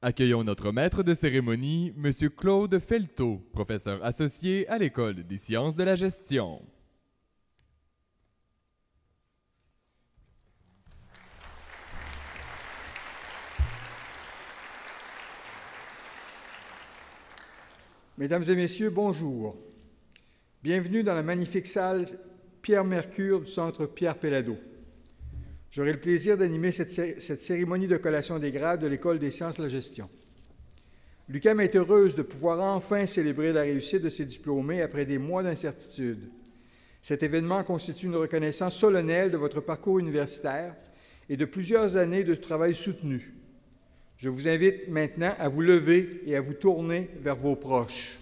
Accueillons notre maître de cérémonie, M. Claude Felteau, professeur associé à l'École des sciences de la gestion. Mesdames et messieurs, bonjour. Bienvenue dans la magnifique salle Pierre-Mercure du Centre Pierre-Péladeau. J'aurai le plaisir d'animer cette cérémonie de collation des grades de l'École des sciences de la gestion. L'UQAM est heureuse de pouvoir enfin célébrer la réussite de ses diplômés après des mois d'incertitude. Cet événement constitue une reconnaissance solennelle de votre parcours universitaire et de plusieurs années de travail soutenu. Je vous invite maintenant à vous lever et à vous tourner vers vos proches.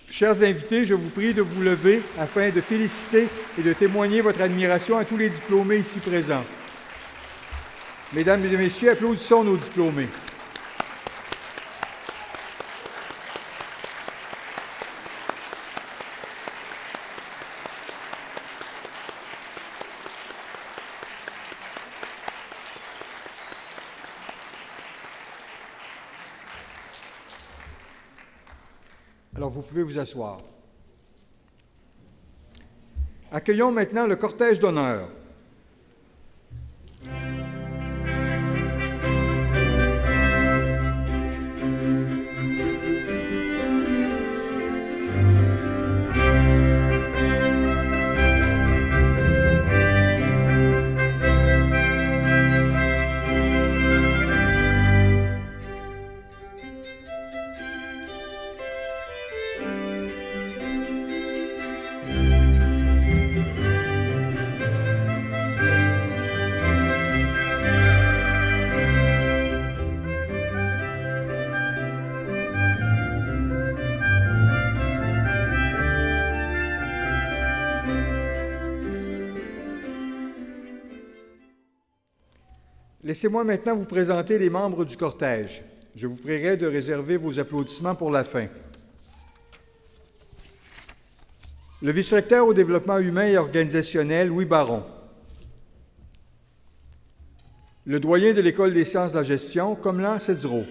Chers invités, je vous prie de vous lever afin de féliciter et de témoigner votre admiration à tous les diplômés ici présents. Mesdames et messieurs, applaudissons nos diplômés. Alors, vous pouvez vous asseoir. Accueillons maintenant le cortège d'honneur. Laissez-moi maintenant vous présenter les membres du cortège. Je vous prierai de réserver vos applaudissements pour la fin. Le vice-recteur au développement humain et organisationnel, Louis Baron. Le doyen de l'École des sciences de la gestion, Komlan Sedzro.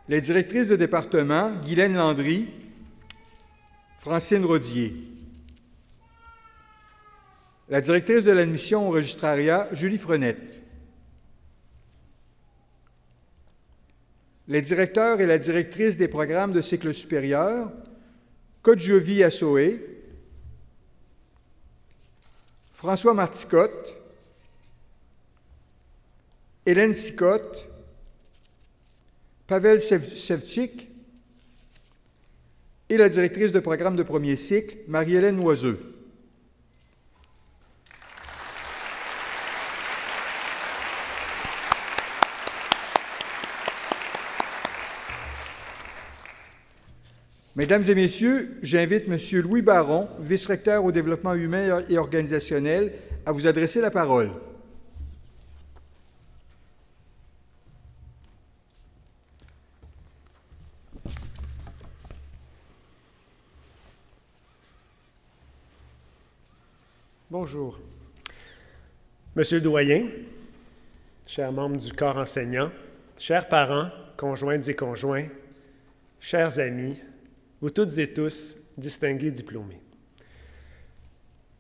Les directrices de département, Guylaine Landry, Francine Rodier. La directrice de l'admission au registrariat, Julie Frenette. Les directeurs et la directrice des programmes de cycle supérieur, Kodjovi Assoé, François Marticotte, Hélène Sicotte, Pavel Sevchik et la directrice de programme de premier cycle, Marie-Hélène Noiseux. Mesdames et messieurs, j'invite M. Louis Baron, vice-recteur au développement humain et organisationnel, à vous adresser la parole. Bonjour. Monsieur le doyen, chers membres du corps enseignant, chers parents, conjointes et conjoints, chers amis, vous toutes et tous, distingués diplômés.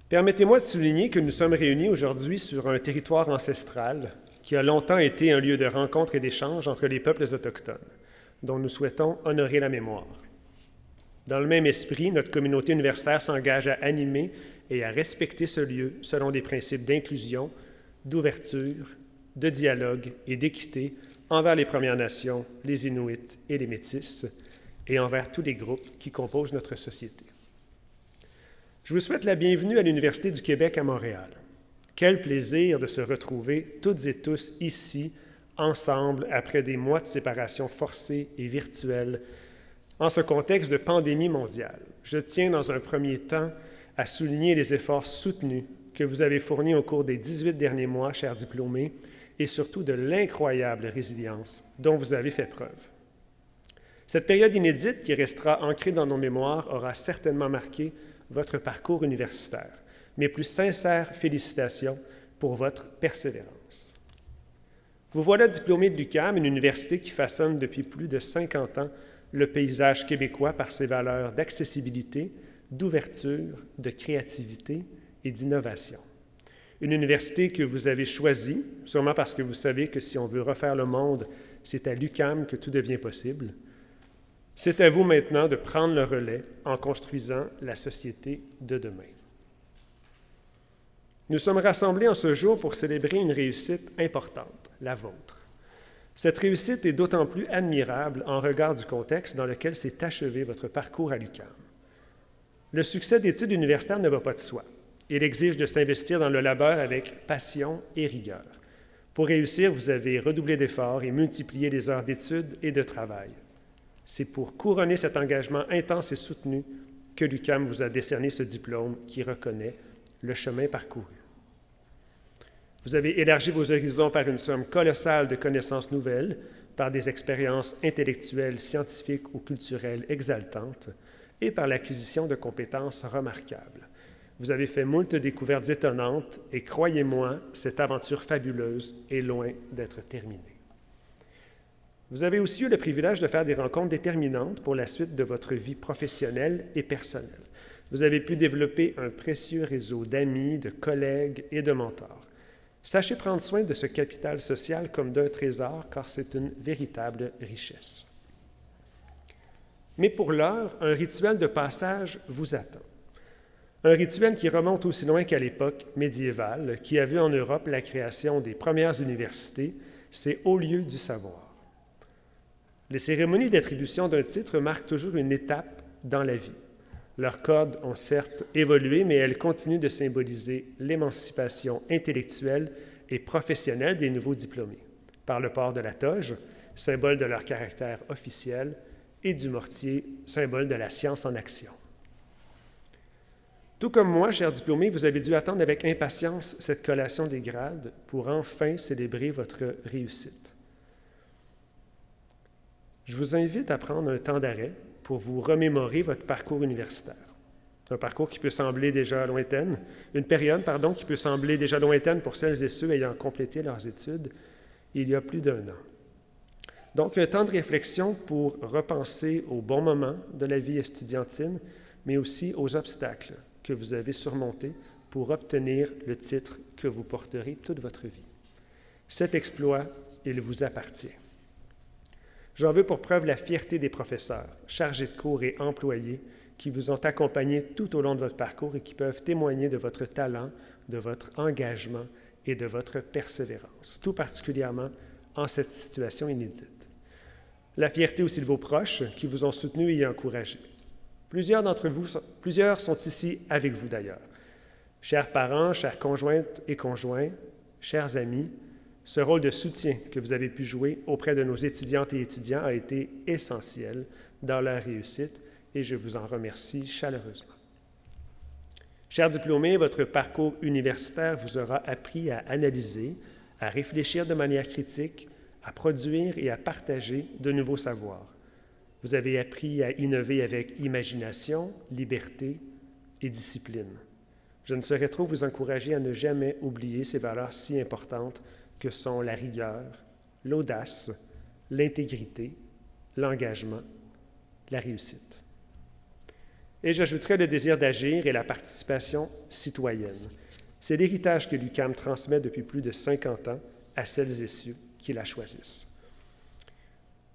Permettez-moi de souligner que nous sommes réunis aujourd'hui sur un territoire ancestral qui a longtemps été un lieu de rencontre et d'échange entre les peuples autochtones, dont nous souhaitons honorer la mémoire. Dans le même esprit, notre communauté universitaire s'engage à animer et à respecter ce lieu selon des principes d'inclusion, d'ouverture, de dialogue et d'équité envers les Premières Nations, les Inuits et les Métis, et envers tous les groupes qui composent notre société. Je vous souhaite la bienvenue à l'Université du Québec à Montréal. Quel plaisir de se retrouver toutes et tous ici, ensemble, après des mois de séparation forcée et virtuelle, en ce contexte de pandémie mondiale. Je tiens dans un premier temps à souligner les efforts soutenus que vous avez fournis au cours des 18 derniers mois, chers diplômés, et surtout de l'incroyable résilience dont vous avez fait preuve. Cette période inédite qui restera ancrée dans nos mémoires aura certainement marqué votre parcours universitaire, mes plus sincères félicitations pour votre persévérance. Vous voilà diplômé de l'UQAM, une université qui façonne depuis plus de 50 ans le paysage québécois par ses valeurs d'accessibilité, d'ouverture, de créativité et d'innovation. Une université que vous avez choisie, sûrement parce que vous savez que si on veut refaire le monde, c'est à l'UQAM que tout devient possible. C'est à vous maintenant de prendre le relais en construisant la société de demain. Nous sommes rassemblés en ce jour pour célébrer une réussite importante, la vôtre. Cette réussite est d'autant plus admirable en regard du contexte dans lequel s'est achevé votre parcours à l'UQAM. Le succès d'études universitaires ne va pas de soi. Il exige de s'investir dans le labeur avec passion et rigueur. Pour réussir, vous avez redoublé d'efforts et multiplié les heures d'études et de travail. C'est pour couronner cet engagement intense et soutenu que l'UQAM vous a décerné ce diplôme qui reconnaît le chemin parcouru. Vous avez élargi vos horizons par une somme colossale de connaissances nouvelles, par des expériences intellectuelles, scientifiques ou culturelles exaltantes et par l'acquisition de compétences remarquables. Vous avez fait moult découvertes étonnantes et croyez-moi, cette aventure fabuleuse est loin d'être terminée. Vous avez aussi eu le privilège de faire des rencontres déterminantes pour la suite de votre vie professionnelle et personnelle. Vous avez pu développer un précieux réseau d'amis, de collègues et de mentors. Sachez prendre soin de ce capital social comme d'un trésor, car c'est une véritable richesse. Mais pour l'heure, un rituel de passage vous attend. Un rituel qui remonte aussi loin qu'à l'époque médiévale, qui a vu en Europe la création des premières universités, c'est Hauts lieux du savoir. Les cérémonies d'attribution d'un titre marquent toujours une étape dans la vie. Leurs codes ont certes évolué, mais elles continuent de symboliser l'émancipation intellectuelle et professionnelle des nouveaux diplômés, par le port de la toge, symbole de leur caractère officiel, et du mortier, symbole de la science en action. Tout comme moi, chers diplômés, vous avez dû attendre avec impatience cette collation des grades pour enfin célébrer votre réussite. Je vous invite à prendre un temps d'arrêt pour vous remémorer votre parcours universitaire. Un parcours qui peut sembler déjà lointaine, une période, qui peut sembler déjà lointaine pour celles et ceux ayant complété leurs études il y a plus d'1 an. Donc, un temps de réflexion pour repenser aux bons moments de la vie estudiantine, mais aussi aux obstacles que vous avez surmontés pour obtenir le titre que vous porterez toute votre vie. Cet exploit, il vous appartient. J'en veux pour preuve la fierté des professeurs, chargés de cours et employés qui vous ont accompagné tout au long de votre parcours et qui peuvent témoigner de votre talent, de votre engagement et de votre persévérance, tout particulièrement en cette situation inédite. La fierté aussi de vos proches qui vous ont soutenu et encouragé. Plusieurs sont ici avec vous d'ailleurs. Chers parents, chères conjointes et conjoints, chers amis, ce rôle de soutien que vous avez pu jouer auprès de nos étudiantes et étudiants a été essentiel dans leur réussite et je vous en remercie chaleureusement. Chers diplômés, votre parcours universitaire vous aura appris à analyser, à réfléchir de manière critique, à produire et à partager de nouveaux savoirs. Vous avez appris à innover avec imagination, liberté et discipline. Je ne saurais trop vous encourager à ne jamais oublier ces valeurs si importantes que sont la rigueur, l'audace, l'intégrité, l'engagement, la réussite. Et j'ajouterai le désir d'agir et la participation citoyenne. C'est l'héritage que l'UQAM transmet depuis plus de 50 ans à celles et ceux qui la choisissent.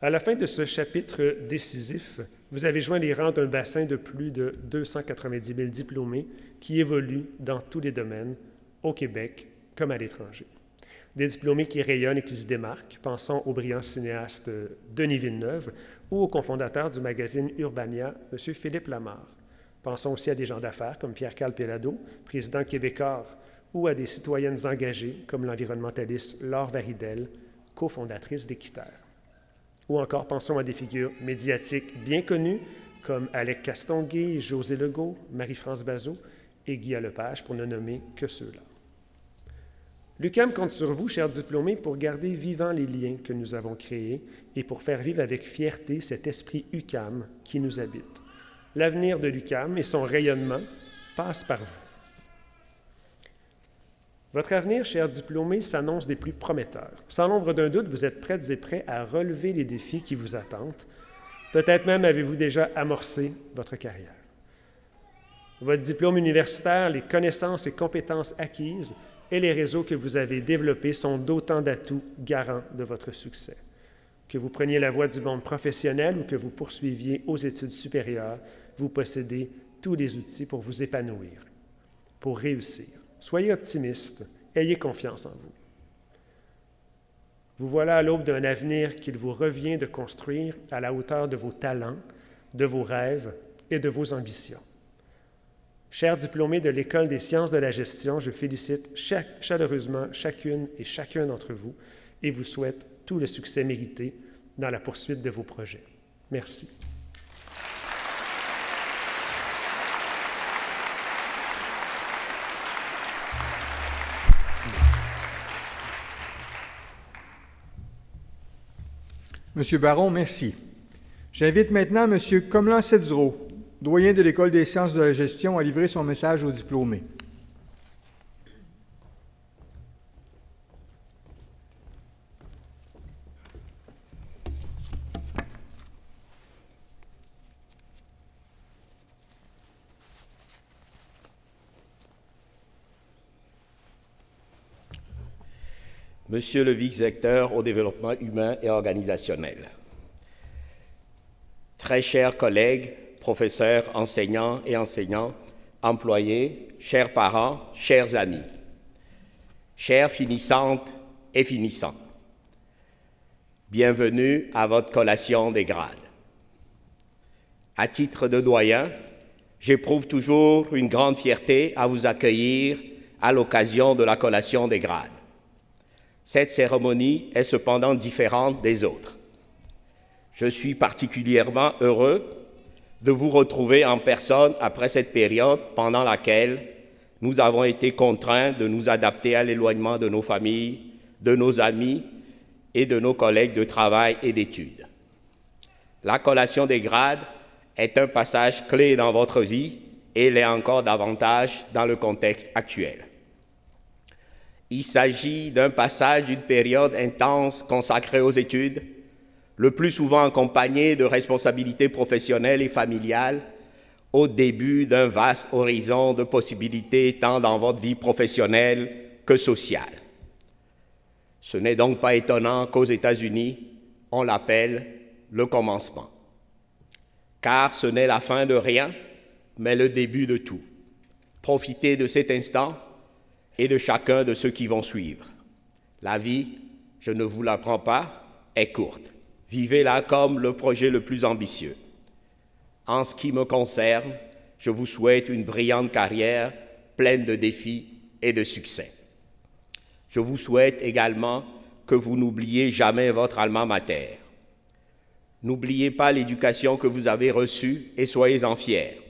À la fin de ce chapitre décisif, vous avez joint les rangs d'un bassin de plus de 290 000 diplômés qui évoluent dans tous les domaines, au Québec comme à l'étranger. Des diplômés qui rayonnent et qui se démarquent, pensons au brillant cinéaste Denis Villeneuve ou au cofondateur du magazine Urbania, M. Philippe Lamarre. Pensons aussi à des gens d'affaires comme Pierre-Carl Péladeau, président québécois, ou à des citoyennes engagées comme l'environnementaliste Laure Varidel, cofondatrice d'Équiterre. Ou encore pensons à des figures médiatiques bien connues comme Alec Castonguay, José Legault, Marie-France Bazot et Guy Lepage, pour ne nommer que ceux-là. L'UQAM compte sur vous, chers diplômés, pour garder vivants les liens que nous avons créés et pour faire vivre avec fierté cet esprit UQAM qui nous habite. L'avenir de l'UQAM et son rayonnement passent par vous. Votre avenir, chers diplômés, s'annonce des plus prometteurs. Sans l'ombre d'un doute, vous êtes prêtes et prêts à relever les défis qui vous attendent. Peut-être même avez-vous déjà amorcé votre carrière. Votre diplôme universitaire, les connaissances et compétences acquises et les réseaux que vous avez développés sont d'autant d'atouts garants de votre succès. Que vous preniez la voie du monde professionnel ou que vous poursuiviez aux études supérieures, vous possédez tous les outils pour vous épanouir, pour réussir. Soyez optimiste, ayez confiance en vous. Vous voilà à l'aube d'un avenir qu'il vous revient de construire à la hauteur de vos talents, de vos rêves et de vos ambitions. Chers diplômés de l'École des sciences de la gestion, je félicite chaleureusement chacune et chacun d'entre vous et vous souhaite tout le succès mérité dans la poursuite de vos projets. Merci. Monsieur Baron, merci. J'invite maintenant Monsieur Komlan Sedzro, doyen de l'École des sciences de la gestion, à livrer son message aux diplômés. Monsieur le vice-recteur au développement humain et organisationnel, très chers collègues, professeurs, enseignants et enseignants, employés, chers parents, chers amis, chères finissantes et finissants, bienvenue à votre collation des grades. À titre de doyen, j'éprouve toujours une grande fierté à vous accueillir à l'occasion de la collation des grades. Cette cérémonie est cependant différente des autres. Je suis particulièrement heureux de vous retrouver en personne après cette période pendant laquelle nous avons été contraints de nous adapter à l'éloignement de nos familles, de nos amis et de nos collègues de travail et d'études. La collation des grades est un passage clé dans votre vie et l'est encore davantage dans le contexte actuel. Il s'agit d'un passage d'une période intense consacrée aux études, le plus souvent accompagné de responsabilités professionnelles et familiales, au début d'un vaste horizon de possibilités tant dans votre vie professionnelle que sociale. Ce n'est donc pas étonnant qu'aux États-Unis, on l'appelle le commencement. Car ce n'est la fin de rien, mais le début de tout. Profitez de cet instant et de chacun de ceux qui vont suivre. La vie, je ne vous l'apprends pas, est courte. Vivez-la comme le projet le plus ambitieux. En ce qui me concerne, je vous souhaite une brillante carrière pleine de défis et de succès. Je vous souhaite également que vous n'oubliez jamais votre alma mater. N'oubliez pas l'éducation que vous avez reçue et soyez-en fiers.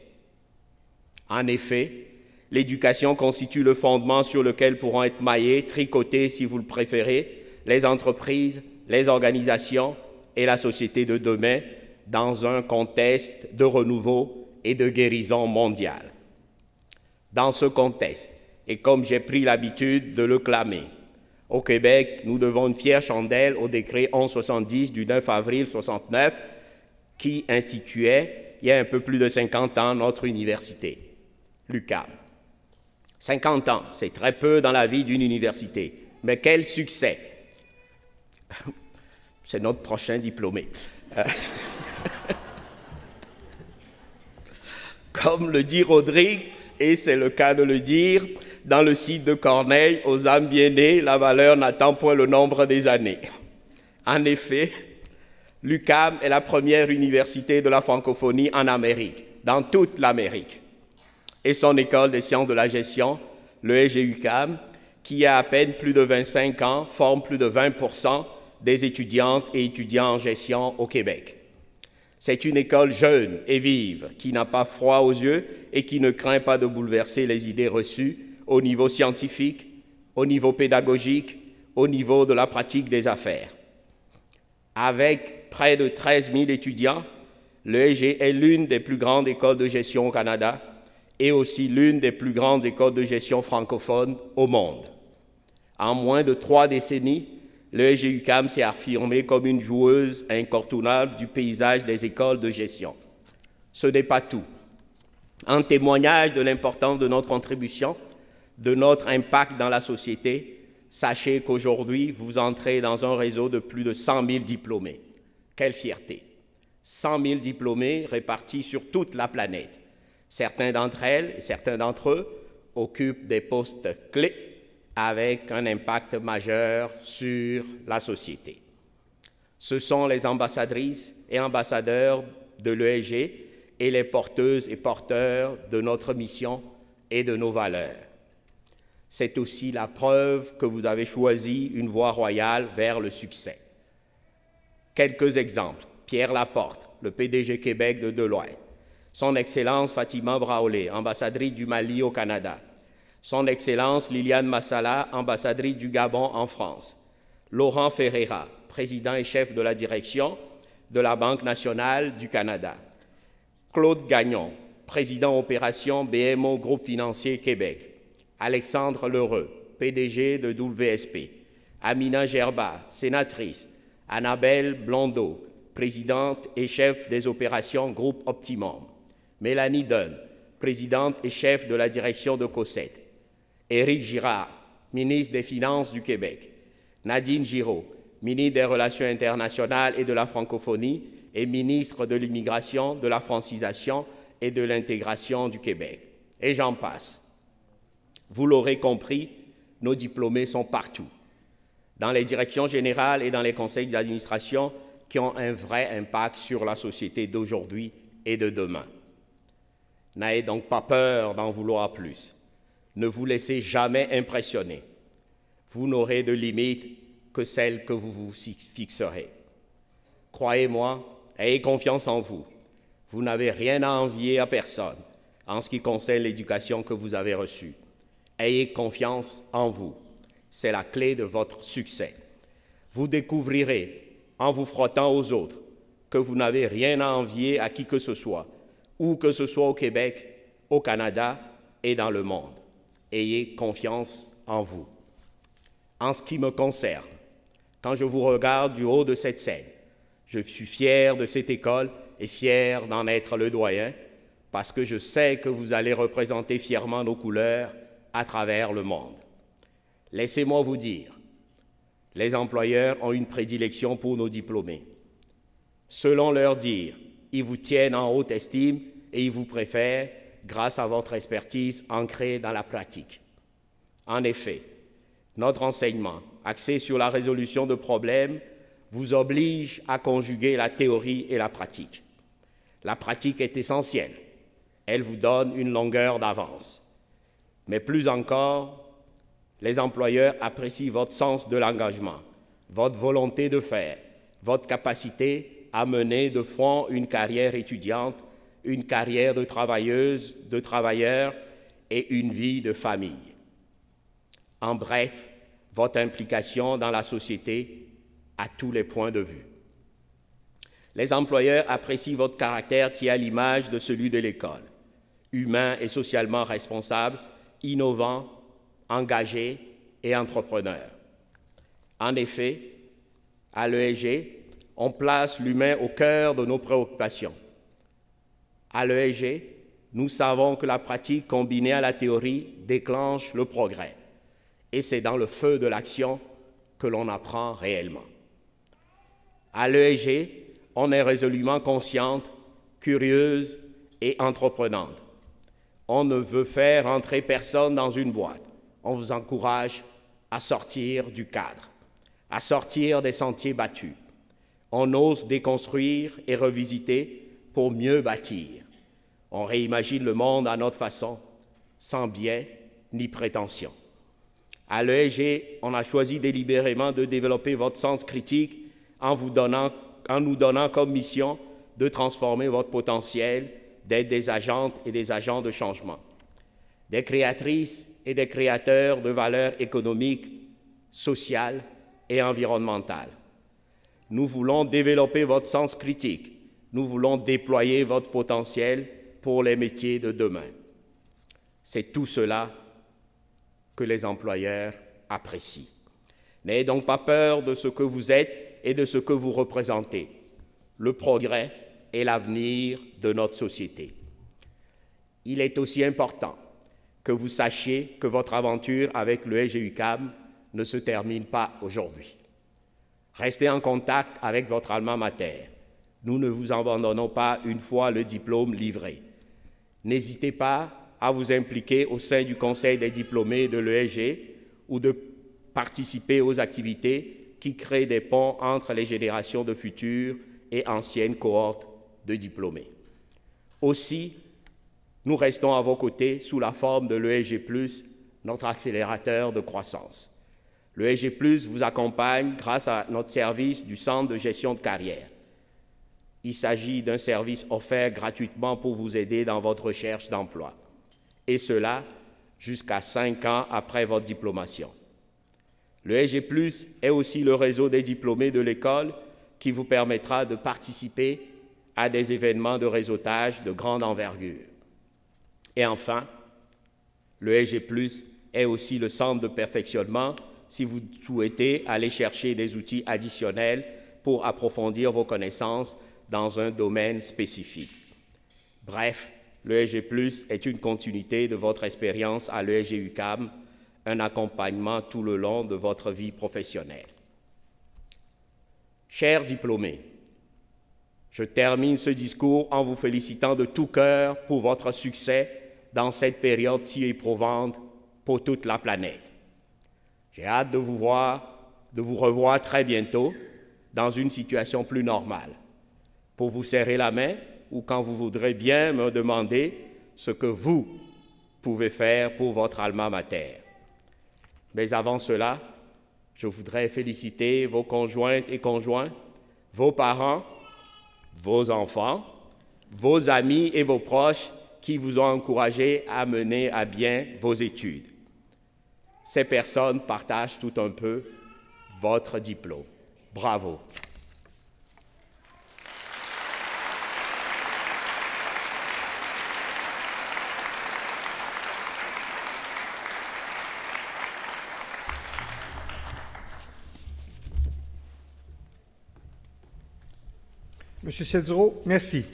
En effet, l'éducation constitue le fondement sur lequel pourront être maillés, tricotés si vous le préférez, les entreprises, les organisations et la société de demain dans un contexte de renouveau et de guérison mondiale. Dans ce contexte, et comme j'ai pris l'habitude de le clamer, au Québec, nous devons une fière chandelle au décret 1170 du 9 avril 1969 qui instituait, il y a un peu plus de 50 ans, notre université, l'UQAM. 50 ans, c'est très peu dans la vie d'une université, mais quel succès! C'est notre prochain diplômé. Comme le dit Rodrigue, et c'est le cas de le dire, dans le site de Corneille, aux âmes bien nées, la valeur n'attend point le nombre des années. En effet, l'UQAM est la première université de la francophonie en Amérique, dans toute l'Amérique. Et son école des sciences de la gestion, le EGUQAM, qui a à peine plus de 25 ans, forme plus de 20% des étudiantes et étudiants en gestion au Québec. C'est une école jeune et vive, qui n'a pas froid aux yeux et qui ne craint pas de bouleverser les idées reçues au niveau scientifique, au niveau pédagogique, au niveau de la pratique des affaires. Avec près de 13 000 étudiants, l'EG est l'une des plus grandes écoles de gestion au Canada et aussi l'une des plus grandes écoles de gestion francophones au monde. En moins de 3 décennies, l'ESG UQAM s'est affirmée comme une joueuse incontournable du paysage des écoles de gestion. Ce n'est pas tout. En témoignage de l'importance de notre contribution, de notre impact dans la société, sachez qu'aujourd'hui, vous entrez dans un réseau de plus de 100 000 diplômés. Quelle fierté! 100 000 diplômés répartis sur toute la planète. Certains d'entre elles et certains d'entre eux occupent des postes clés avec un impact majeur sur la société. Ce sont les ambassadrices et ambassadeurs de l'ESG et les porteuses et porteurs de notre mission et de nos valeurs. C'est aussi la preuve que vous avez choisi une voie royale vers le succès. Quelques exemples. Pierre Laporte, le PDG Québec de Deloitte. Son Excellence Fatima Braolé, ambassadrice du Mali au Canada. Son Excellence Liliane Massala, ambassadrice du Gabon en France. Laurent Ferreira, président et chef de la direction de la Banque nationale du Canada. Claude Gagnon, président opération BMO Groupe Financier Québec. Alexandre Lheureux, PDG de WSP. Amina Gerba, sénatrice. Annabelle Blondeau, présidente et chef des opérations Groupe Optimum. Mélanie Dunn, présidente et chef de la direction de COSET. Éric Girard, ministre des Finances du Québec. Nadine Giraud, ministre des Relations internationales et de la francophonie et ministre de l'immigration, de la francisation et de l'intégration du Québec. Et j'en passe. Vous l'aurez compris, nos diplômés sont partout, dans les directions générales et dans les conseils d'administration qui ont un vrai impact sur la société d'aujourd'hui et de demain. N'ayez donc pas peur d'en vouloir plus. Ne vous laissez jamais impressionner. Vous n'aurez de limite que celle que vous vous fixerez. Croyez-moi, ayez confiance en vous. Vous n'avez rien à envier à personne en ce qui concerne l'éducation que vous avez reçue. Ayez confiance en vous. C'est la clé de votre succès. Vous découvrirez, en vous frottant aux autres, que vous n'avez rien à envier à qui que ce soit, où que ce soit au Québec, au Canada et dans le monde. Ayez confiance en vous. En ce qui me concerne, quand je vous regarde du haut de cette scène, je suis fier de cette école et fier d'en être le doyen, parce que je sais que vous allez représenter fièrement nos couleurs à travers le monde. Laissez-moi vous dire, les employeurs ont une prédilection pour nos diplômés. Selon leur dire, ils vous tiennent en haute estime et ils vous préfèrent grâce à votre expertise ancrée dans la pratique. En effet, notre enseignement, axé sur la résolution de problèmes, vous oblige à conjuguer la théorie et la pratique. La pratique est essentielle. Elle vous donne une longueur d'avance. Mais plus encore, les employeurs apprécient votre sens de l'engagement, votre volonté de faire, votre capacité à mener de front une carrière étudiante, une carrière de travailleuse, de travailleur et une vie de famille. En bref, votre implication dans la société à tous les points de vue. Les employeurs apprécient votre caractère qui est à l'image de celui de l'école, humain et socialement responsable, innovant, engagé et entrepreneur. En effet, à l'ESG, on place l'humain au cœur de nos préoccupations. À l'ESG, nous savons que la pratique combinée à la théorie déclenche le progrès. Et c'est dans le feu de l'action que l'on apprend réellement. À l'ESG, on est résolument consciente, curieuse et entreprenante. On ne veut faire entrer personne dans une boîte. On vous encourage à sortir du cadre, à sortir des sentiers battus. On ose déconstruire et revisiter pour mieux bâtir. On réimagine le monde à notre façon, sans biais ni prétention. À l'ESG, on a choisi délibérément de développer votre sens critique en nous donnant comme mission de transformer votre potentiel, d'être des agentes et des agents de changement, des créatrices et des créateurs de valeurs économiques, sociales et environnementales. Nous voulons développer votre sens critique. Nous voulons déployer votre potentiel pour les métiers de demain. C'est tout cela que les employeurs apprécie. N'ayez donc pas peur de ce que vous êtes et de ce que vous représentez, le progrès et l'avenir de notre société. Il est aussi important que vous sachiez que votre aventure avec le SGUCAM ne se termine pas aujourd'hui. Restez en contact avec votre alma mater. Nous ne vous abandonnons pas une fois le diplôme livré. N'hésitez pas à vous impliquer au sein du Conseil des diplômés de l'ESG ou de participer aux activités qui créent des ponts entre les générations de futures et anciennes cohortes de diplômés. Aussi, nous restons à vos côtés sous la forme de l'ESG+, notre accélérateur de croissance. L'ESG+, vous accompagne grâce à notre service du Centre de gestion de carrière. Il s'agit d'un service offert gratuitement pour vous aider dans votre recherche d'emploi, et cela jusqu'à 5 ans après votre diplomation. Le SG+, est aussi le réseau des diplômés de l'école qui vous permettra de participer à des événements de réseautage de grande envergure. Et enfin, le SG+, est aussi le centre de perfectionnement si vous souhaitez aller chercher des outils additionnels pour approfondir vos connaissances dans un domaine spécifique. Bref, le SG+, est une continuité de votre expérience à l'ESG-UQAM, un accompagnement tout le long de votre vie professionnelle. Chers diplômés, je termine ce discours en vous félicitant de tout cœur pour votre succès dans cette période si éprouvante pour toute la planète. J'ai hâte de vous revoir très bientôt dans une situation plus normale, pour vous serrer la main ou quand vous voudrez bien me demander ce que vous pouvez faire pour votre alma mater. Mais avant cela, je voudrais féliciter vos conjointes et conjoints, vos parents, vos enfants, vos amis et vos proches qui vous ont encouragé à mener à bien vos études. Ces personnes partagent tout un peu votre diplôme. Bravo. Monsieur Cedreau, merci.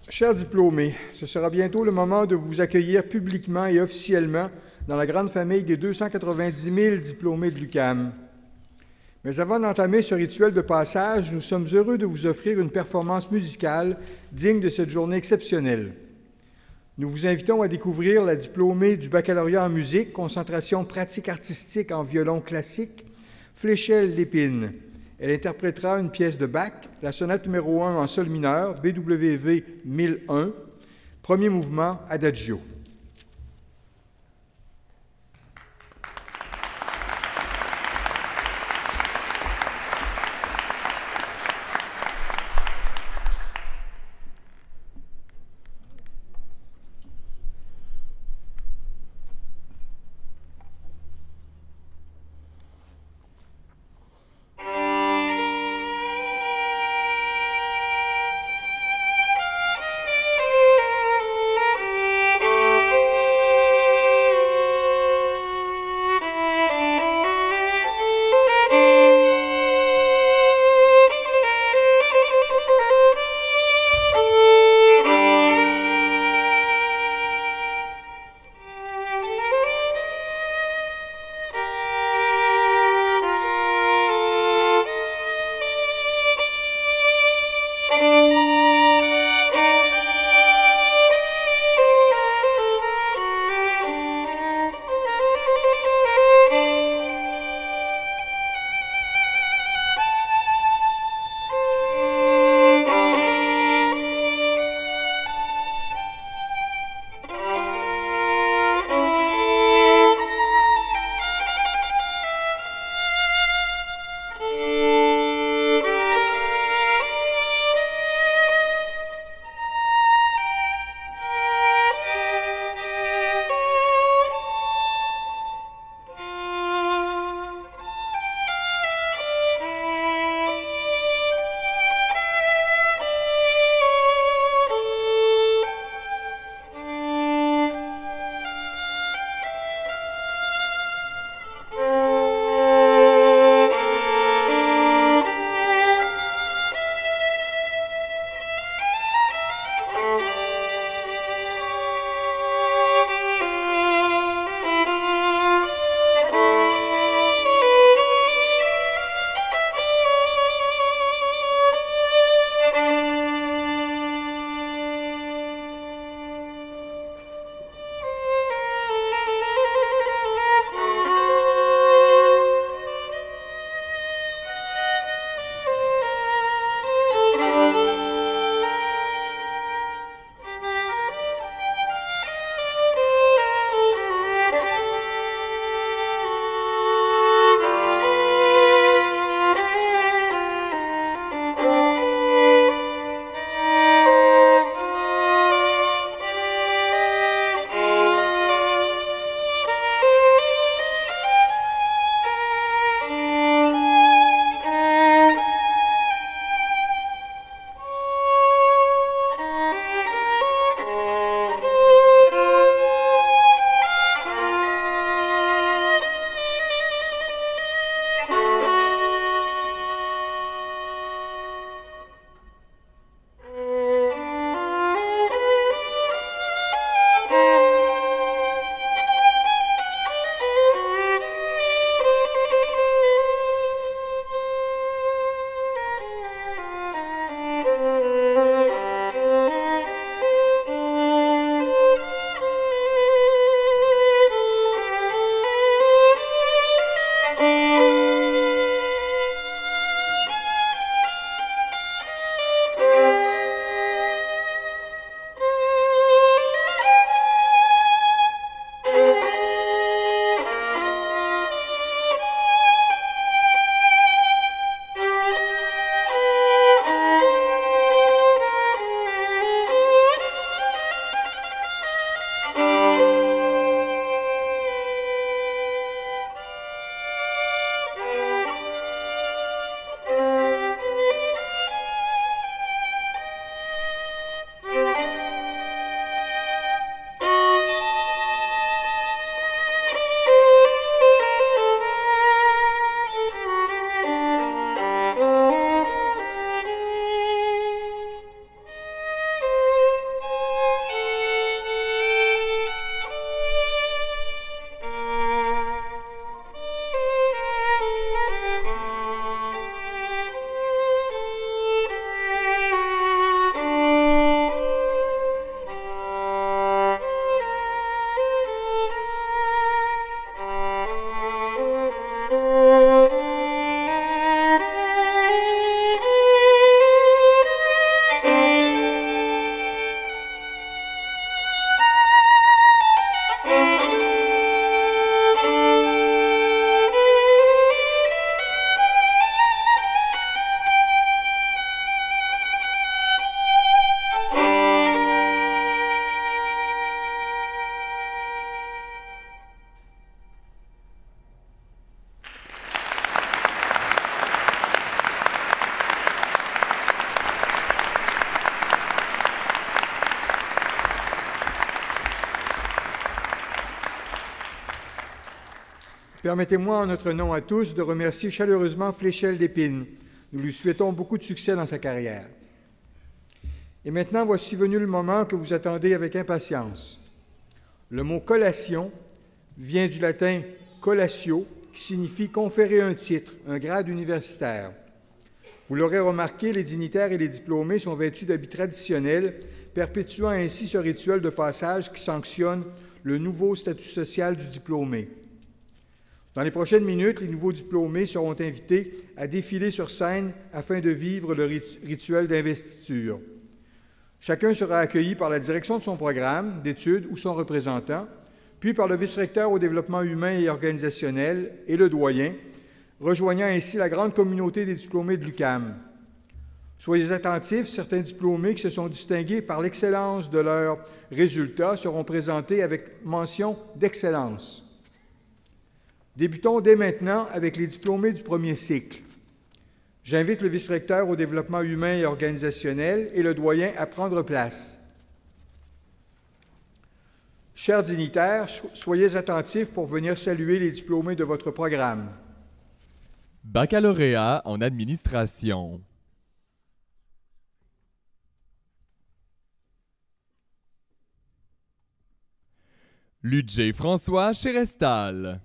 Chers diplômés, ce sera bientôt le moment de vous accueillir publiquement et officiellement dans la grande famille des 290 000 diplômés de l'UQAM. Mais avant d'entamer ce rituel de passage, nous sommes heureux de vous offrir une performance musicale digne de cette journée exceptionnelle. Nous vous invitons à découvrir la diplômée du baccalauréat en musique, concentration pratique artistique en violon classique, Fléchel Lépine. Elle interprétera une pièce de Bach, la sonate numéro 1 en sol mineur, BWV 1001, premier mouvement, Adagio. Permettez-moi, en notre nom à tous, de remercier chaleureusement Fléchel d'Épine. Nous lui souhaitons beaucoup de succès dans sa carrière. Et maintenant, voici venu le moment que vous attendez avec impatience. Le mot « collation » vient du latin « collatio », qui signifie conférer un titre, un grade universitaire. Vous l'aurez remarqué, les dignitaires et les diplômés sont vêtus d'habits traditionnels, perpétuant ainsi ce rituel de passage qui sanctionne le nouveau statut social du diplômé. Dans les prochaines minutes, les nouveaux diplômés seront invités à défiler sur scène afin de vivre le rituel d'investiture. Chacun sera accueilli par la direction de son programme d'études ou son représentant, puis par le vice-recteur au développement humain et organisationnel et le doyen, rejoignant ainsi la grande communauté des diplômés de l'UQAM. Soyez attentifs, certains diplômés qui se sont distingués par l'excellence de leurs résultats seront présentés avec mention d'excellence. Débutons dès maintenant avec les diplômés du premier cycle. J'invite le vice-recteur au développement humain et organisationnel et le doyen à prendre place. Chers dignitaires, soyez attentifs pour venir saluer les diplômés de votre programme. Baccalauréat en administration. Ludger François Chérestal.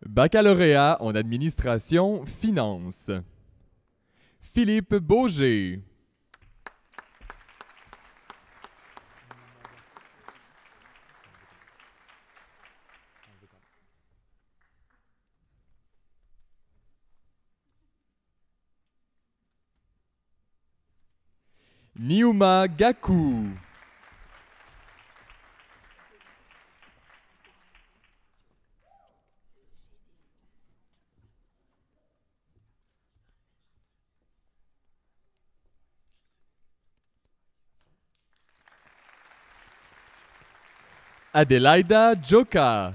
Baccalauréat en administration, finance. Philippe Beaugé. Niuma Gakou. Adelaida Joka.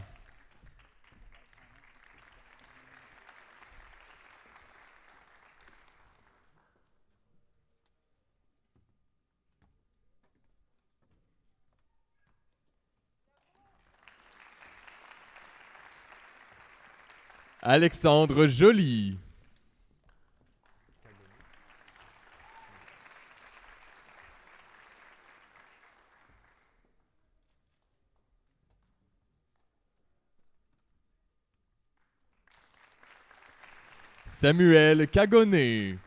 Alexandre Joly. Samuel Kagoné.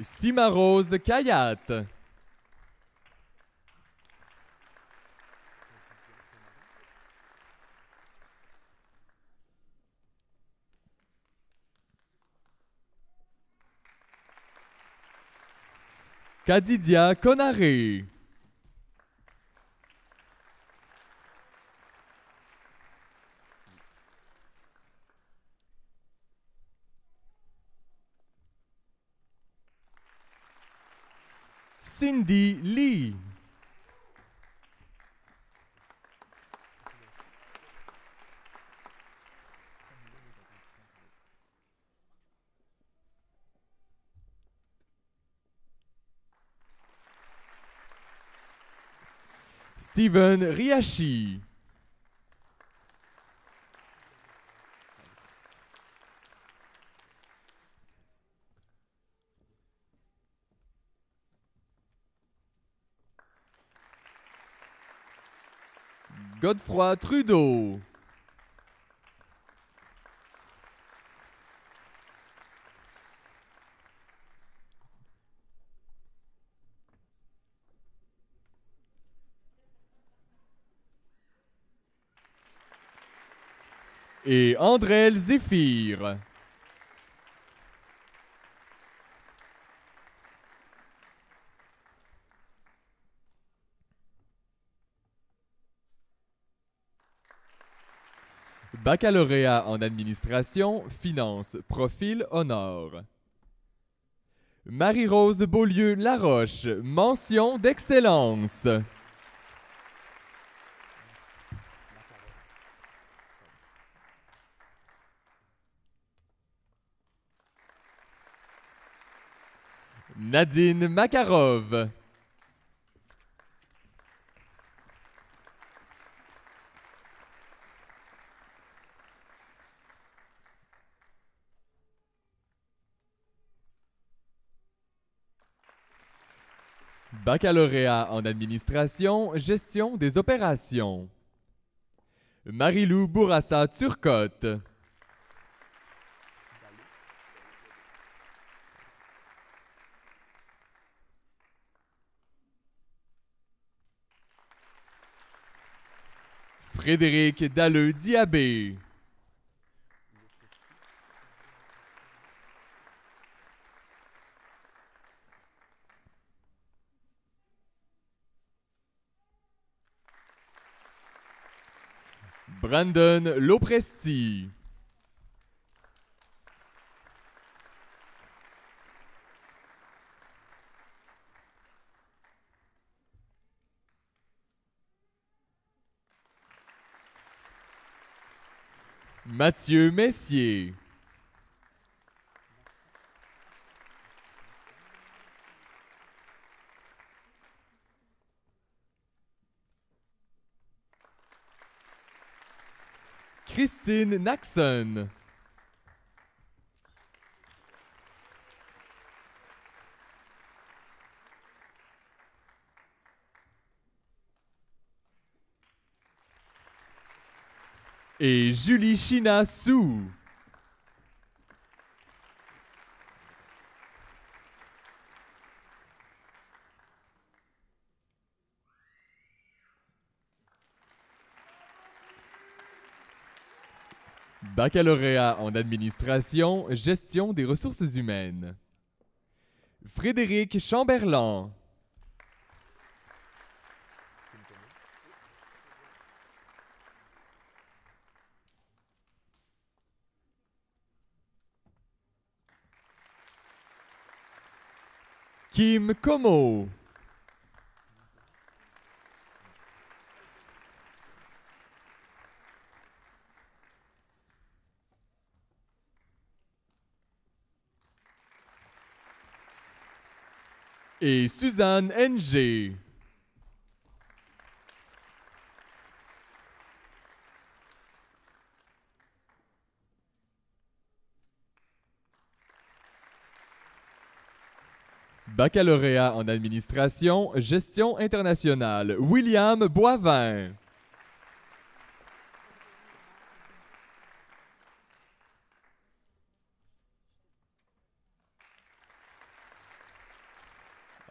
Simarose Kayat. Kadidia Konaré. Cindy Lee. Steven Riachi. Godefroy Trudeau. et Andrel Zéphir. Baccalauréat en administration, finance, profil, honneur. Marie-Rose Beaulieu-Laroche, mention d'excellence. Nadine Makarov. Baccalauréat en administration, gestion des opérations. Marie-Lou Bourassa Turcotte. Frédéric Dalleux-Diabé. Brandon Lopresti. Mathieu Messier. Christine Naxon. Et Julie China Sou. Baccalauréat en administration, gestion des ressources humaines. Frédéric Chamberlain. Kim Como. Et Suzanne Ng. Baccalauréat en administration, gestion internationale, William Boivin.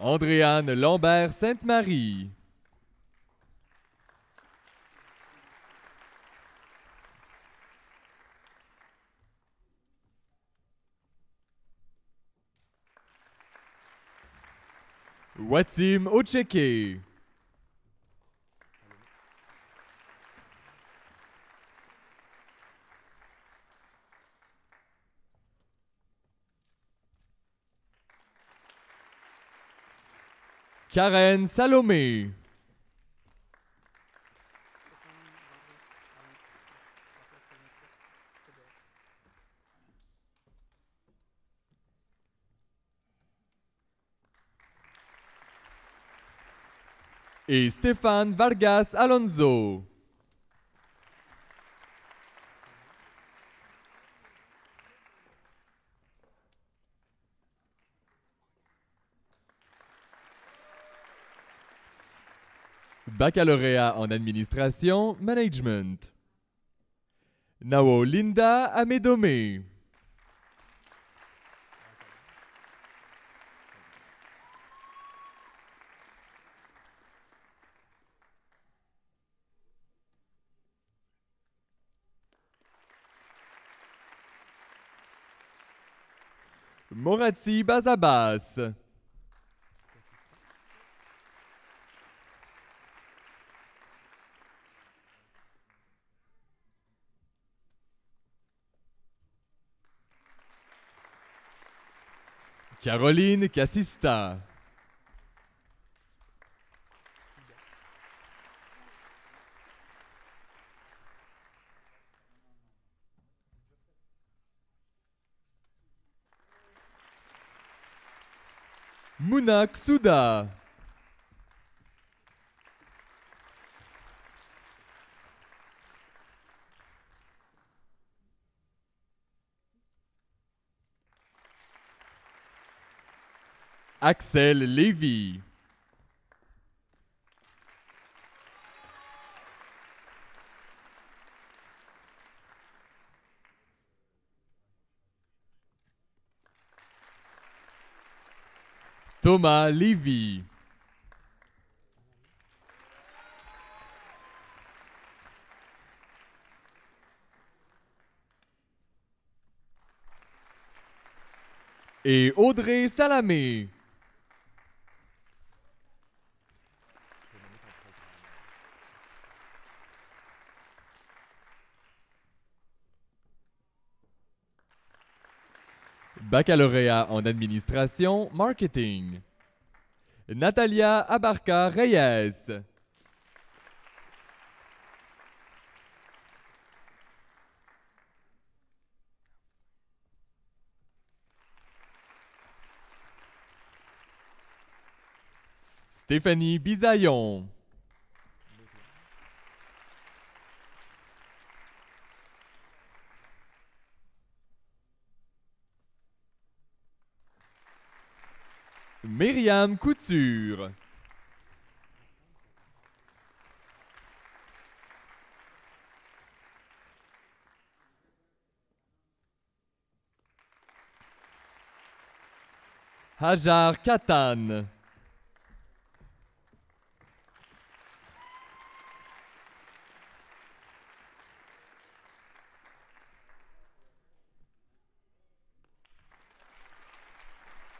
Andréane Lambert-Sainte-Marie. Watim Ocheke. Karen Salomé. Et Stéphane Vargas Alonso. Baccalauréat en administration, management. Nao Linda Amédomé. Morati Bazabas. Caroline Cassista. Mounak Souda. Axel Lévy. Thomas Lévy. Et Audrey Salamé. Baccalauréat en administration, marketing. Natalia Abarca Reyes. Stéphanie Bisaillon. Myriam Couture. Hajar Katan.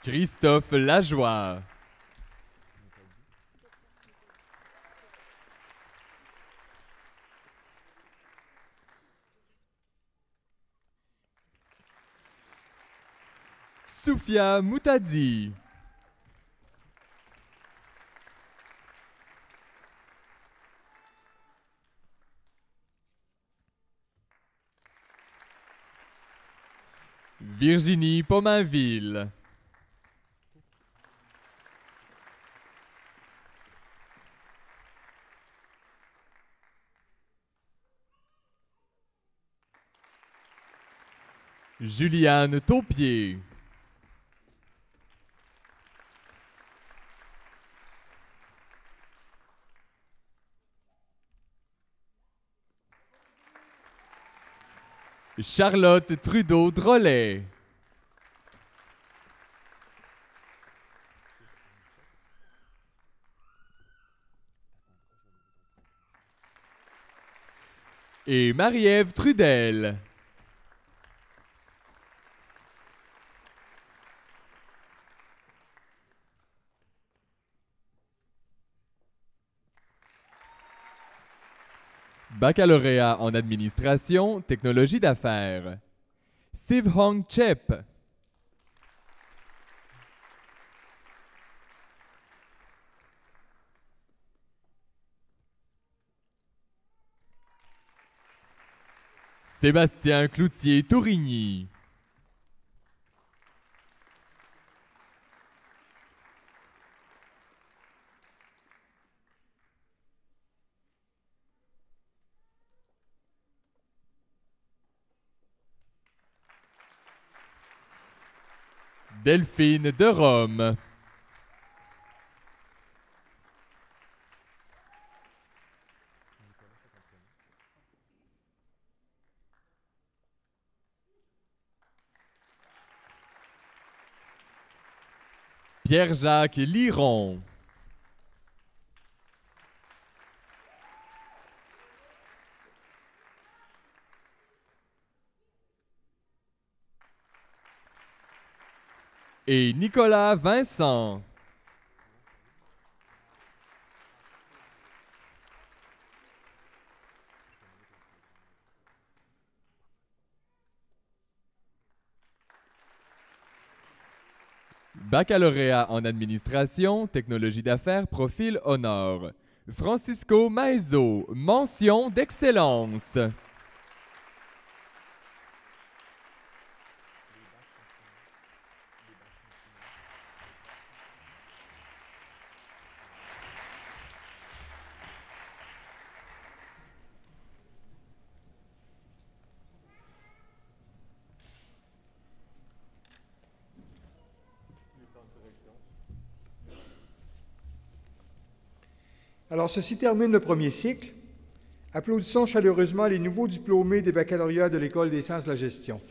Christophe Lajoie. Soufia Moutadi. Virginie Pomainville. Juliane Taupier. Charlotte Trudeau-Drolet. Et Marie-Ève Trudel. Baccalauréat en administration, technologie d'affaires. Siv Hong Chep. Sébastien Cloutier-Tourigny. Delphine de Rome. Pierre-Jacques Liron. et Nicolas Vincent. Baccalauréat en administration, technologie d'affaires, profil honneur. Francisco Maezo, mention d'excellence. Alors, ceci termine le premier cycle. Applaudissons chaleureusement les nouveaux diplômés des baccalauréats de l'École des sciences de la gestion.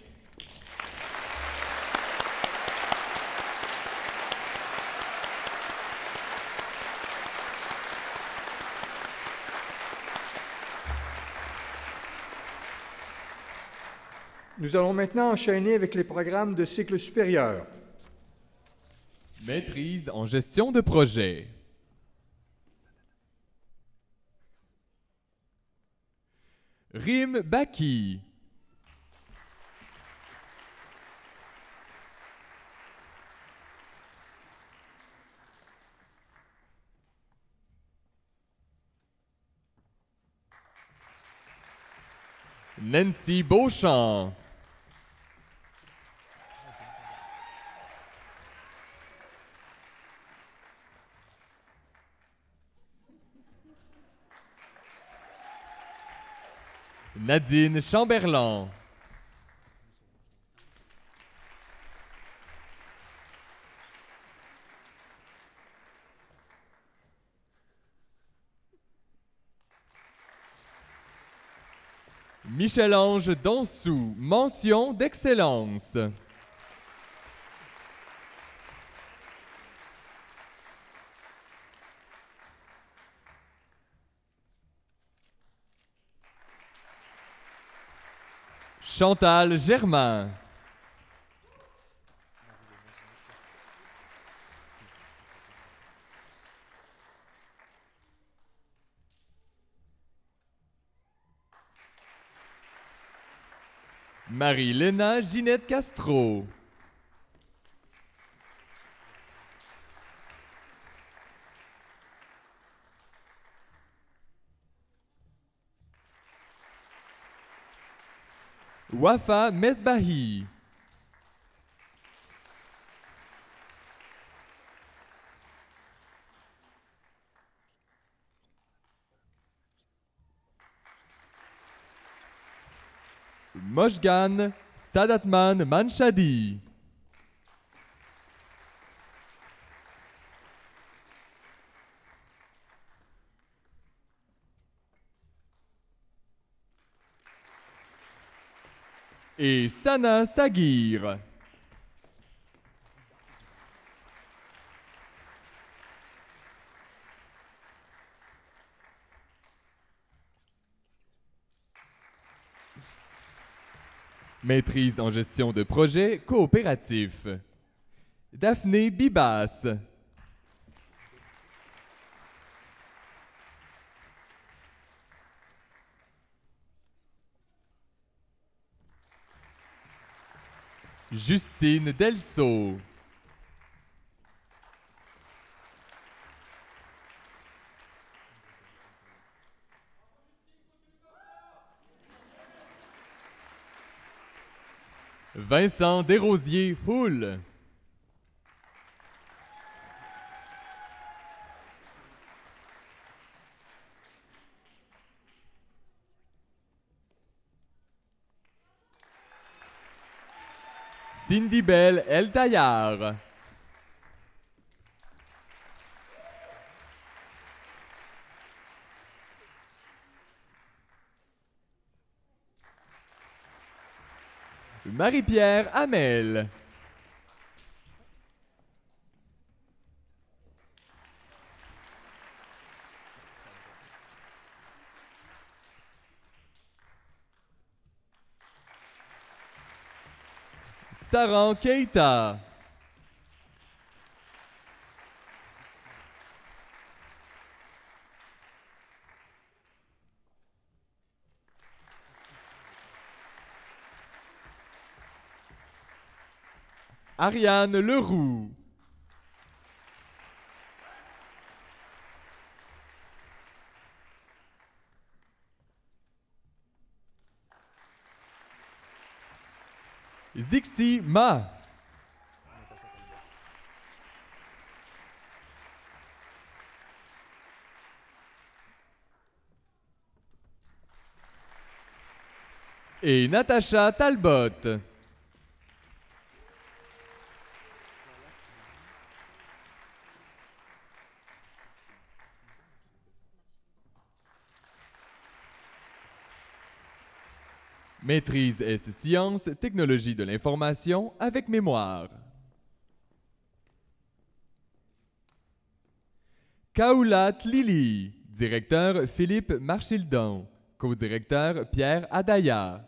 Nous allons maintenant enchaîner avec les programmes de cycle supérieur. Maîtrise en gestion de projet. Rim Baki. Nancy Beauchamp. Nadine Chamberlain. Michel-Ange Donsou, mention d'excellence. Chantal Germain. Marie-Léna Ginette Castro. Wafa Mesbahi. Moshgan Sadatman Manshadi. Et Sana Sagir. Maîtrise en gestion de projet coopératif. Daphné Bibas. Justine Delso. Vincent Desrosiers-Houle. Cindy Bell El Taillard. Marie-Pierre Hamel. Saran Keita. Ariane Leroux. Zixi Ma. Et Natacha Talbot. Maîtrise S Sciences, Technologie de l'information avec mémoire. Kaulat Lili, directeur Philippe Marchildon, co-directeur Pierre Adaya.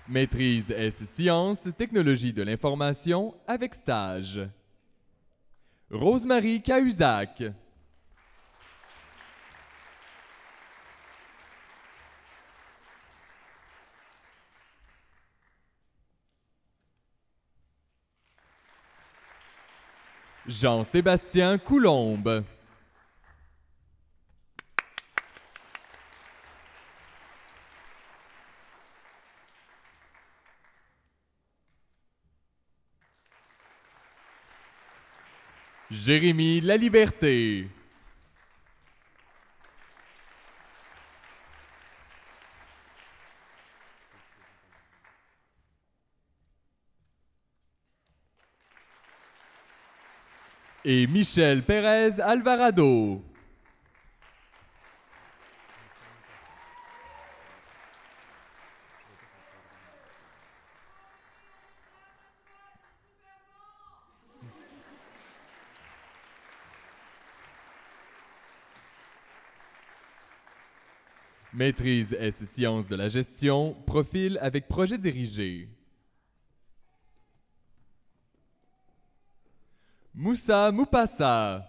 Maîtrise S Sciences, Technologie de l'information avec stage. Rosemary Cahuzac. Jean-Sébastien Coulombe. Jérémy Laliberté. Et Michel Pérez Alvarado. Maîtrise S Sciences de la gestion, profil avec projet dirigé. Moussa Moupassa.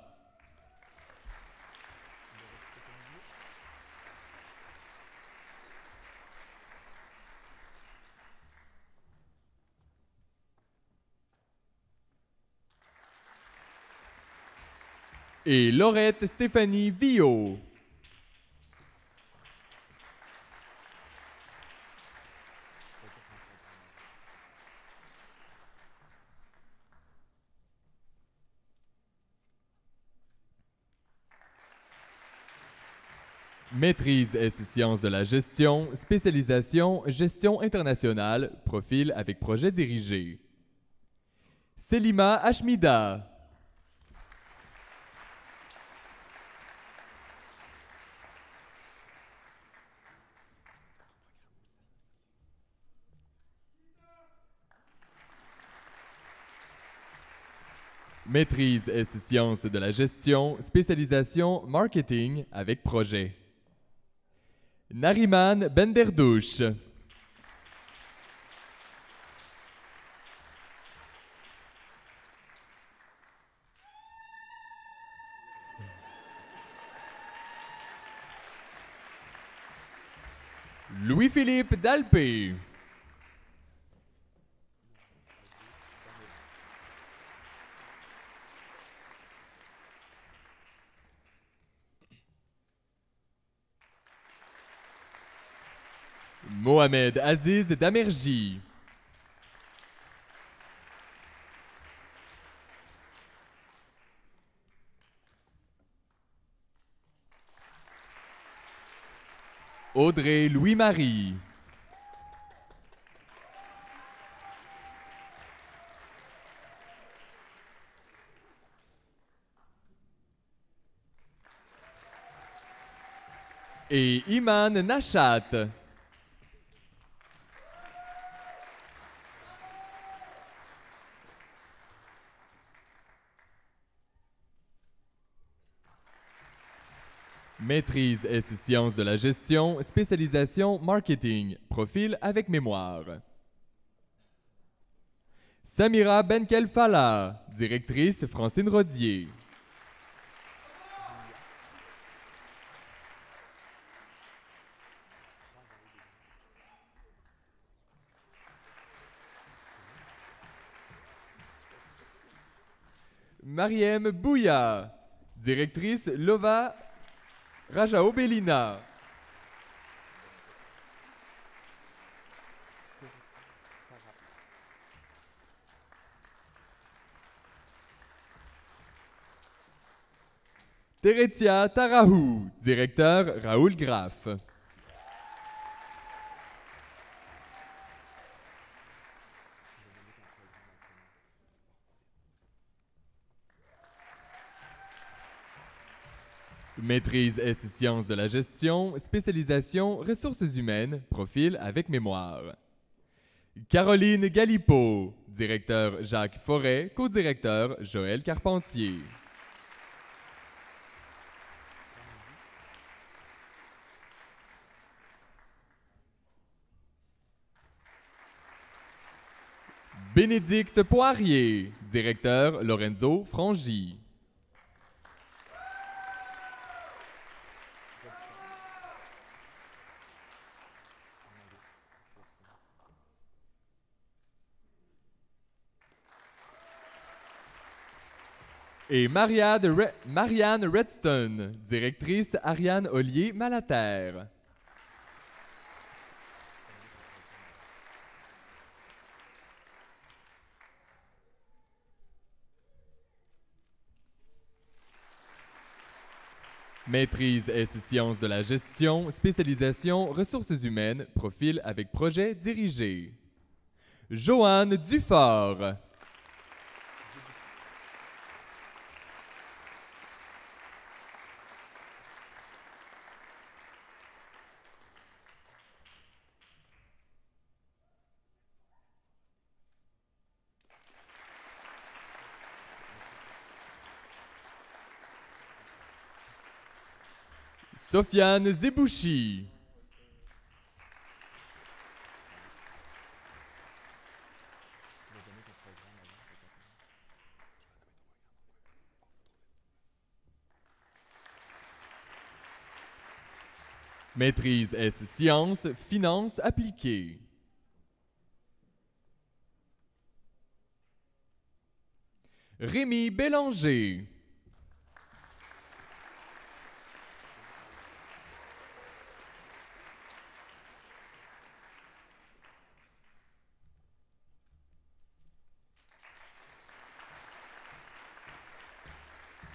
Et Laurette Stéphanie Villot. Maîtrise S Sciences de la gestion, spécialisation gestion internationale, profil avec projet dirigé. Selima Ashmida. Maîtrise S Sciences de la gestion, spécialisation marketing avec projet. Nariman Benderdouche. Louis-Philippe Dalpé. Mohamed Aziz Damerji. Audrey Louis-Marie. Et Iman Nachat. Maîtrise S Sciences de la gestion, spécialisation marketing, profil avec mémoire. Samira Benkelfala, directrice Francine Rodier. Mariem Bouya, directrice Lova Rajao Bellina. Teretia Tarahou, directeur Raoul Graff. Maîtrise S Sciences de la gestion, spécialisation ressources humaines, profil avec mémoire. Caroline Galipeau, directeur Jacques Forêt, co-directeur Joël Carpentier. Bénédicte Poirier, directeur Lorenzo Frangy. Et Marianne Redstone, directrice Ariane Ollier-Malaterre. Maîtrise S Sciences de la gestion, spécialisation ressources humaines, profil avec projet dirigé. Joanne Dufort. Sofiane Zebouchi. Maîtrise S Sciences, Finances appliquées. Rémi Bélanger.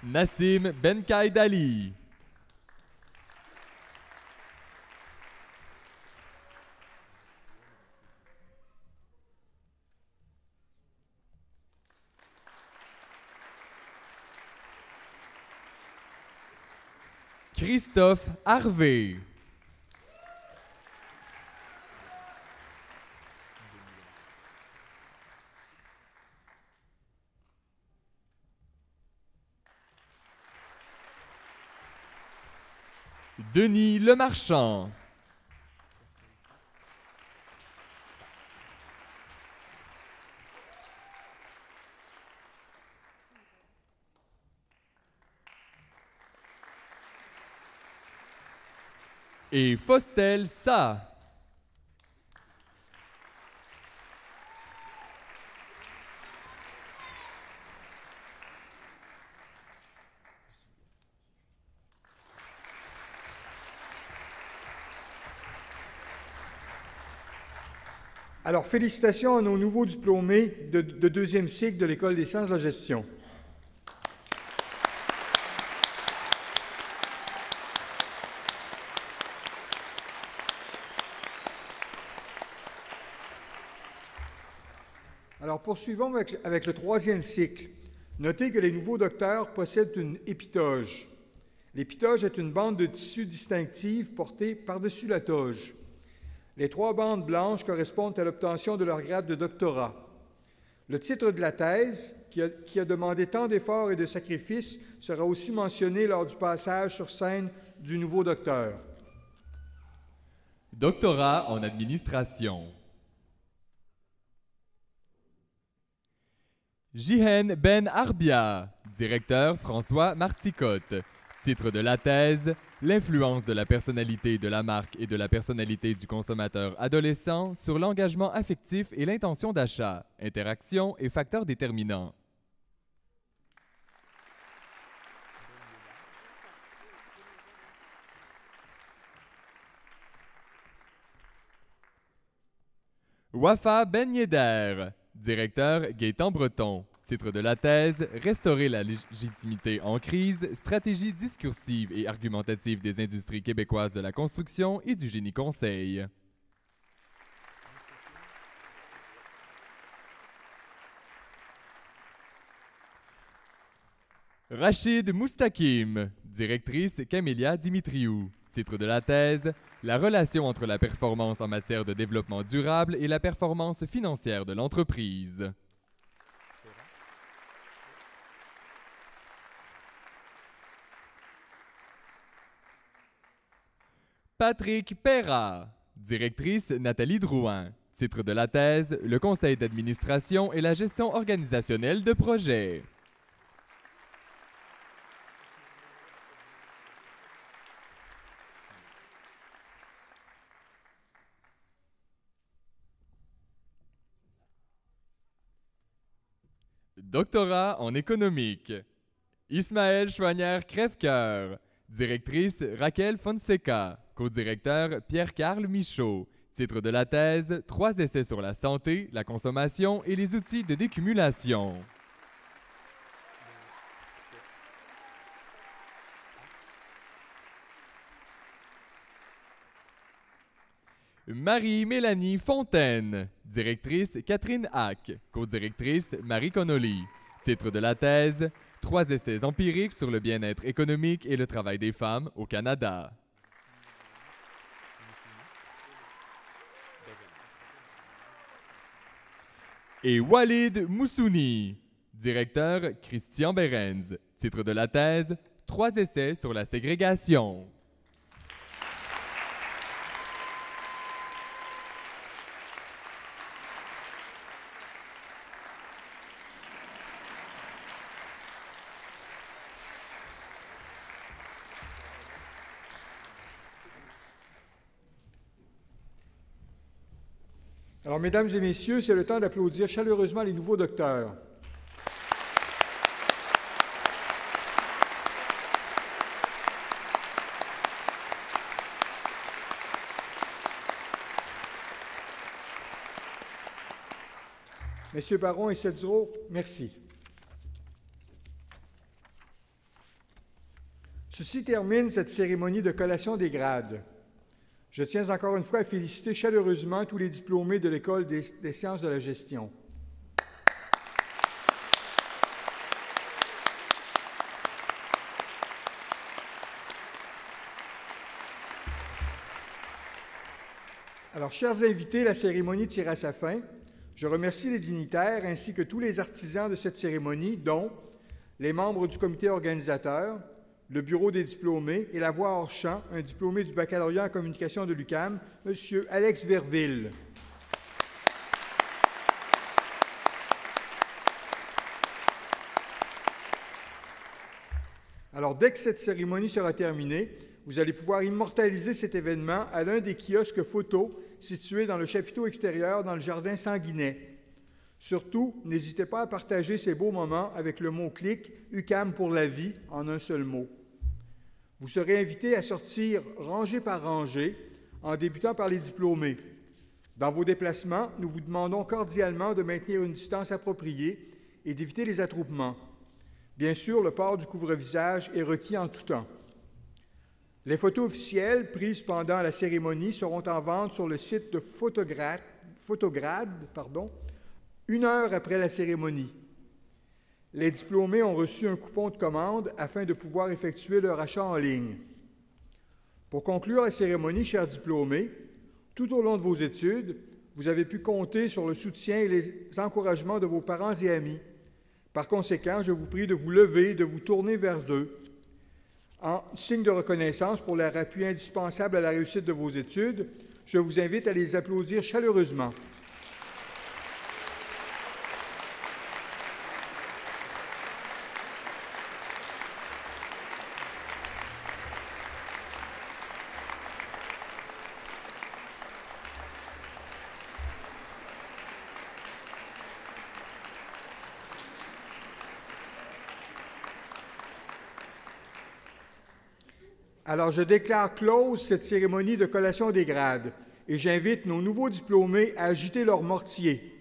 Nassim Benkaidali. Christophe Harvey. Denis Lemarchand. Et Faustel Sa. Alors, félicitations à nos nouveaux diplômés de deuxième cycle de l'École des sciences de la gestion. Alors, poursuivons avec le troisième cycle. Notez que les nouveaux docteurs possèdent une épitoge. L'épitoge est une bande de tissu distinctive portée par-dessus la toge. Les 3 bandes blanches correspondent à l'obtention de leur grade de doctorat. Le titre de la thèse, qui a demandé tant d'efforts et de sacrifices, sera aussi mentionné lors du passage sur scène du nouveau docteur. Doctorat en administration. Jihen Ben Arbia, directeur François Marticotte. Titre de la thèse: L'influence de la personnalité de la marque et de la personnalité du consommateur adolescent sur l'engagement affectif et l'intention d'achat, interaction et facteurs déterminants. Wafa Ben Yedder, directeur Gaétan Breton. Titre de la thèse: Restaurer la légitimité en crise, stratégie discursive et argumentative des industries québécoises de la construction et du génie conseil. Rachid Moustakim, directrice Camélia Dimitriou. Titre de la thèse: La relation entre la performance en matière de développement durable et la performance financière de l'entreprise. Patrick Perra, directrice Nathalie Drouin. Titre de la thèse: Le conseil d'administration et la gestion organisationnelle de projets. Doctorat en économique. Ismaël Chouanière-Crèvecoeur, directrice Raquel Fonseca, co-directeur Pierre-Carl Michaud. Titre de la thèse: 3 essais sur la santé, la consommation et les outils de décumulation. Marie-Mélanie Fontaine, directrice Catherine Hack, co-directrice Marie Connolly. Titre de la thèse: 3 essais empiriques sur le bien-être économique et le travail des femmes au Canada. Et Walid Moussouni, directeur Christian Behrens. Titre de la thèse: 3 essais sur la ségrégation. Alors, mesdames et messieurs, c'est le temps d'applaudir chaleureusement les nouveaux docteurs. Messieurs Baron et Setzero, merci. Ceci termine cette cérémonie de collation des grades. Je tiens encore une fois à féliciter chaleureusement tous les diplômés de l'École des sciences de la gestion. Alors, chers invités, la cérémonie tire à sa fin. Je remercie les dignitaires ainsi que tous les artisans de cette cérémonie, dont les membres du comité organisateur, le bureau des diplômés et la voix hors champ, un diplômé du baccalauréat en communication de l'UQAM, M. Alex Verville. Alors, dès que cette cérémonie sera terminée, vous allez pouvoir immortaliser cet événement à l'un des kiosques photos situés dans le chapiteau extérieur dans le jardin Sanguinet. Surtout, n'hésitez pas à partager ces beaux moments avec le mot-clic « UQAM pour la vie » en un seul mot. Vous serez invités à sortir rangée par rangée, en débutant par les diplômés. Dans vos déplacements, nous vous demandons cordialement de maintenir une distance appropriée et d'éviter les attroupements. Bien sûr, le port du couvre-visage est requis en tout temps. Les photos officielles prises pendant la cérémonie seront en vente sur le site de Photograde, 1 heure après la cérémonie. Les diplômés ont reçu un coupon de commande afin de pouvoir effectuer leur achat en ligne. Pour conclure la cérémonie, chers diplômés, tout au long de vos études, vous avez pu compter sur le soutien et les encouragements de vos parents et amis. Par conséquent, je vous prie de vous lever et de vous tourner vers eux. En signe de reconnaissance pour leur appui indispensable à la réussite de vos études, je vous invite à les applaudir chaleureusement. Alors, je déclare close cette cérémonie de collation des grades et j'invite nos nouveaux diplômés à agiter leur mortier.